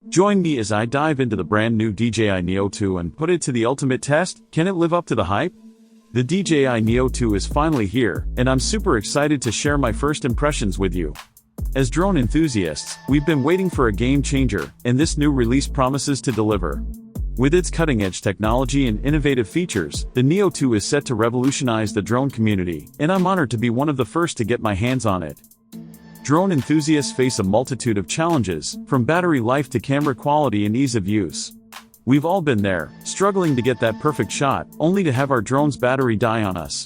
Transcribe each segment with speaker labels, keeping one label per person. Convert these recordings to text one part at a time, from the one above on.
Speaker 1: Join me as I dive into the brand new DJI Neo 2 and put it to the ultimate test. Can it live up to the hype? The DJI Neo 2 is finally here, and I'm super excited to share my first impressions with you. As drone enthusiasts, we've been waiting for a game changer, and this new release promises to deliver. With its cutting-edge technology and innovative features, the Neo 2 is set to revolutionize the drone community, and I'm honored to be one of the first to get my hands on it. Drone enthusiasts face a multitude of challenges, from battery life to camera quality and ease of use. We've all been there, struggling to get that perfect shot, only to have our drone's battery die on us.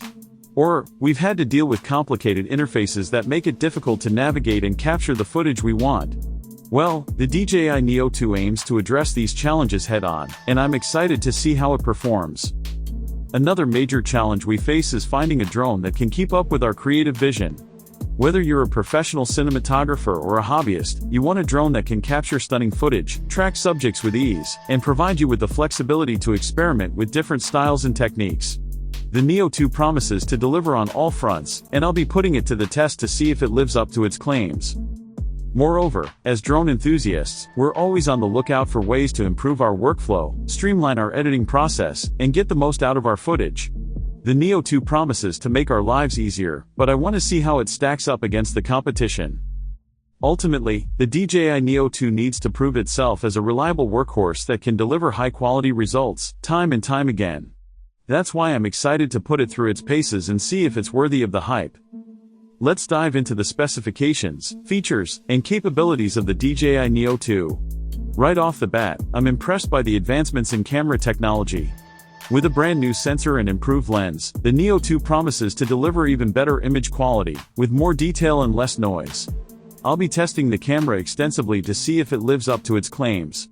Speaker 1: Or, we've had to deal with complicated interfaces that make it difficult to navigate and capture the footage we want. Well, the DJI Neo 2 aims to address these challenges head-on, and I'm excited to see how it performs. Another major challenge we face is finding a drone that can keep up with our creative vision. Whether you're a professional cinematographer or a hobbyist, you want a drone that can capture stunning footage, track subjects with ease, and provide you with the flexibility to experiment with different styles and techniques. The Neo 2 promises to deliver on all fronts, and I'll be putting it to the test to see if it lives up to its claims. Moreover, as drone enthusiasts, we're always on the lookout for ways to improve our workflow, streamline our editing process, and get the most out of our footage. The Neo 2 promises to make our lives easier, but I want to see how it stacks up against the competition. Ultimately, the DJI Neo 2 needs to prove itself as a reliable workhorse that can deliver high-quality results, time and time again. That's why I'm excited to put it through its paces and see if it's worthy of the hype. Let's dive into the specifications, features, and capabilities of the DJI Neo 2. Right off the bat, I'm impressed by the advancements in camera technology. With a brand new sensor and improved lens, the Neo 2 promises to deliver even better image quality, with more detail and less noise. I'll be testing the camera extensively to see if it lives up to its claims.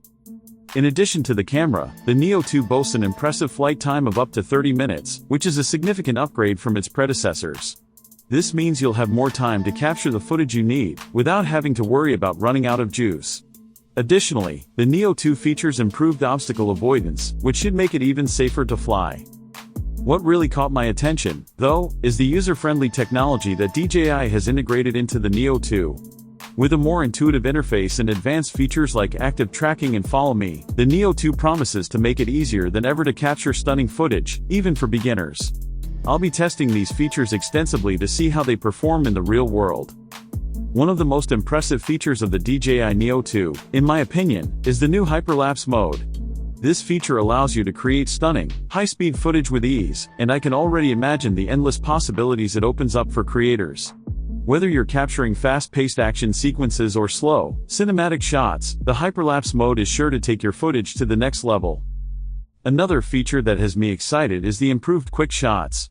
Speaker 1: In addition to the camera, the Neo 2 boasts an impressive flight time of up to 30 minutes, which is a significant upgrade from its predecessors. This means you'll have more time to capture the footage you need, without having to worry about running out of juice. Additionally, the Neo 2 features improved obstacle avoidance, which should make it even safer to fly. What really caught my attention, though, is the user-friendly technology that DJI has integrated into the Neo 2. With a more intuitive interface and advanced features like active tracking and follow me, the Neo 2 promises to make it easier than ever to capture stunning footage, even for beginners. I'll be testing these features extensively to see how they perform in the real world. One of the most impressive features of the DJI Neo 2, in my opinion, is the new hyperlapse mode. This feature allows you to create stunning, high-speed footage with ease, and I can already imagine the endless possibilities it opens up for creators. Whether you're capturing fast-paced action sequences or slow, cinematic shots, the hyperlapse mode is sure to take your footage to the next level. Another feature that has me excited is the improved quick shots.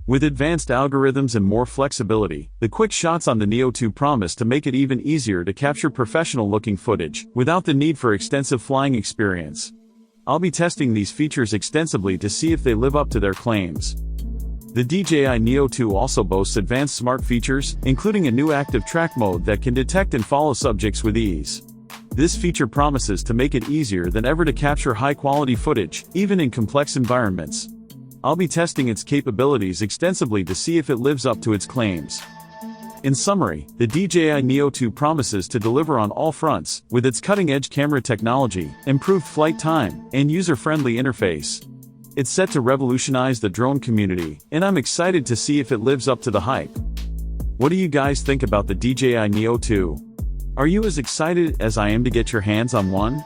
Speaker 1: With advanced algorithms and more flexibility, the quick shots on the Neo 2 promise to make it even easier to capture professional-looking footage, without the need for extensive flying experience. I'll be testing these features extensively to see if they live up to their claims. The DJI Neo 2 also boasts advanced smart features, including a new active track mode that can detect and follow subjects with ease. This feature promises to make it easier than ever to capture high-quality footage, even in complex environments. I'll be testing its capabilities extensively to see if it lives up to its claims. In summary, the DJI Neo 2 promises to deliver on all fronts, with its cutting-edge camera technology, improved flight time, and user-friendly interface. It's set to revolutionize the drone community, and I'm excited to see if it lives up to the hype. What do you guys think about the DJI Neo 2? Are you as excited as I am to get your hands on one?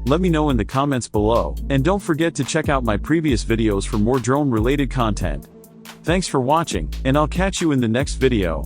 Speaker 1: Let me know in the comments below, and don't forget to check out my previous videos for more drone-related content. Thanks for watching, and I'll catch you in the next video.